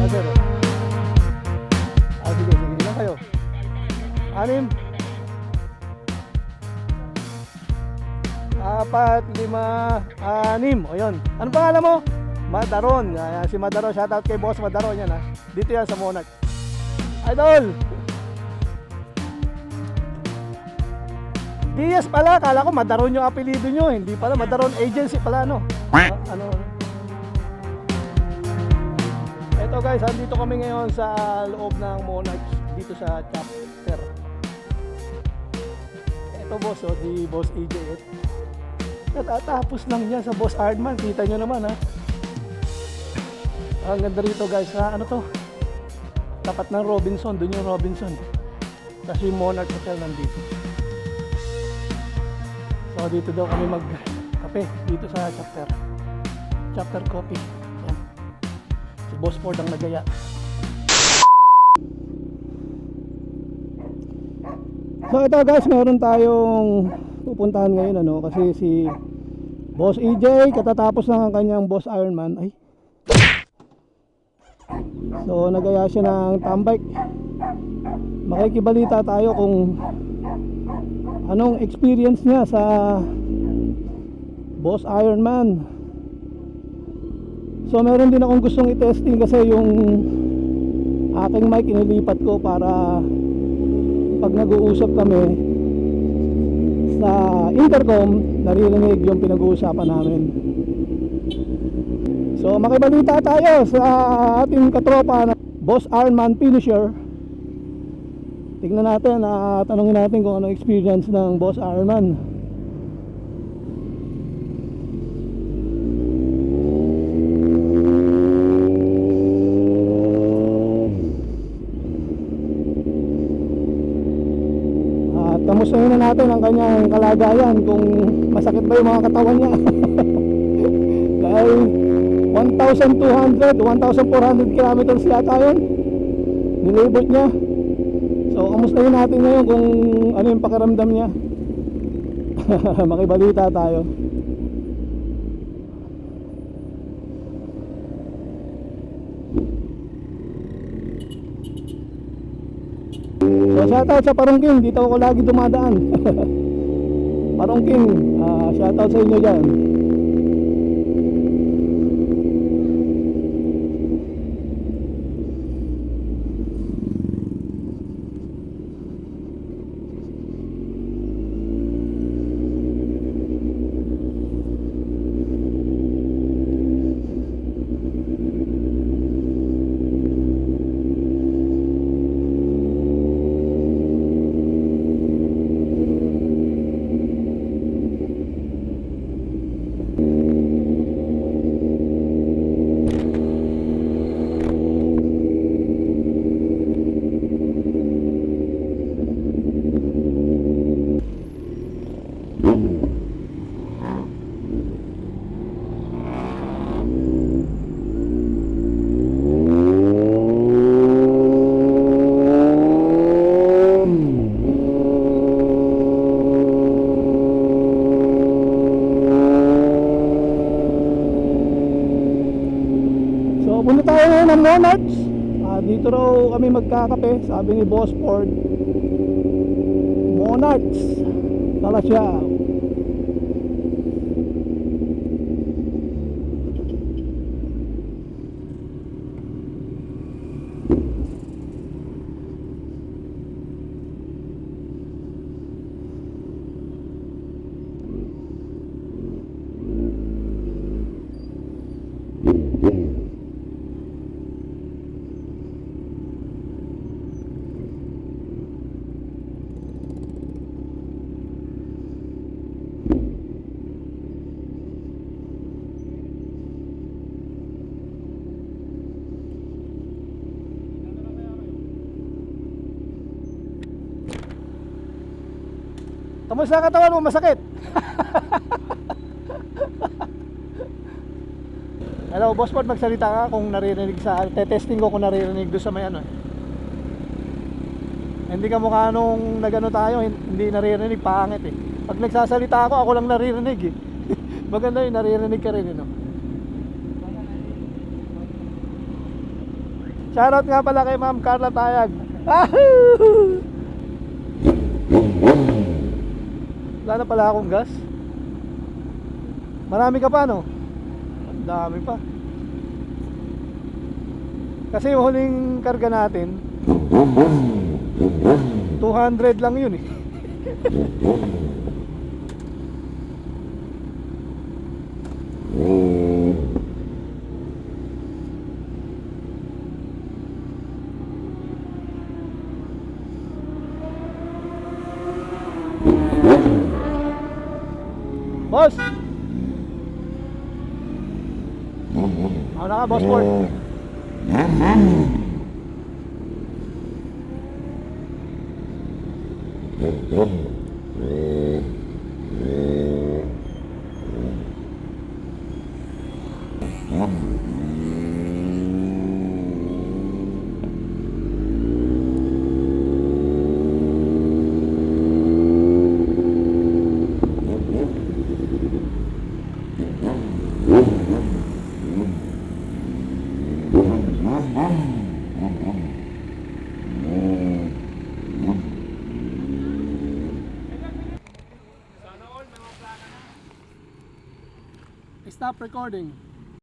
sir. Sige, sige. Ilan kayo? 6? 4, 5, 6. O yun. Anong pangalan mo? Madaron. Si Madaron. Shoutout kay Boss Madaron yan ha. Dito yan sa Monarch. Idol! Diaz pala. Kala ko Madaron yung apelido nyo. Hindi pala. Madaron Agency pala no? Ano? Eto guys. Andito kami ngayon sa loob ng Monarch. Dito sa chapter. Eto boss. O, si Boss EJ. Natatapos lang niya sa Boss Hardman. Kita nyo naman ha. Ang ganda rito guys ha. Ano to? Tapat ng Robinson. Doon yung Robinson. Kasi yung Monarch Hotel nandito. So dito daw kami magkape. Dito sa chapter. Chapter coffee. Yan. Si Boss Ford ang nagaya. So ito guys, meron tayong pupuntahan ngayon ano, kasi si Boss EJ katatapos ng kanyang Boss Ironman. Ay. So nagaya siya ng tambike. Makikibalita tayo kung anong experience niya sa Boss Ironman. So meron din akong gustong i-testing kasi yung aking mic inilipat ko para pag nag-uusap kami sa intercom, naririnig yung pinag-uusapan namin. So makibalita tayo sa ating katropa na Boss Ironman finisher. Tignan natin, tanongin natin kung ano experience ng Boss Ironman. Kamustahin na natin ang kanyang kalagayan, kung masakit ba yung mga katawan niya. Dahil 1,200, 1,400 kilometers yata yun nilibot niya. So kamustahin natin ngayon kung ano yung pakiramdam niya. Makibalita tayo. So shoutout sa Parungking, dito ako lagi dumadaan. Parungking, shoutout sa inyo dyan. Punta tayo ngayon ng Monarch. Dito raw kami magkakape, sabi ni Boss Ford. Monarch tala siya. Kamusta ang katawan mo? Masakit? Hello, Boss Ford, magsalita ka kung naririnig sa testing ko kung naririnig doon sa may ano. Hindi ka mukha nung nagano tayo, hindi naririnig, pangit eh. Pag nagsasalita ako lang naririnig eh. Maganda yun, naririnig ka rin, no? Shoutout nga pala kay Ma'am Carla Tayag. Ahoo! Wala na pala akong gas. Marami ka pa, no? Ang dami pa. Kasi yung huling karga natin 200 lang yun eh. Boss! Ako na ka, Boss Ford. Stop recording.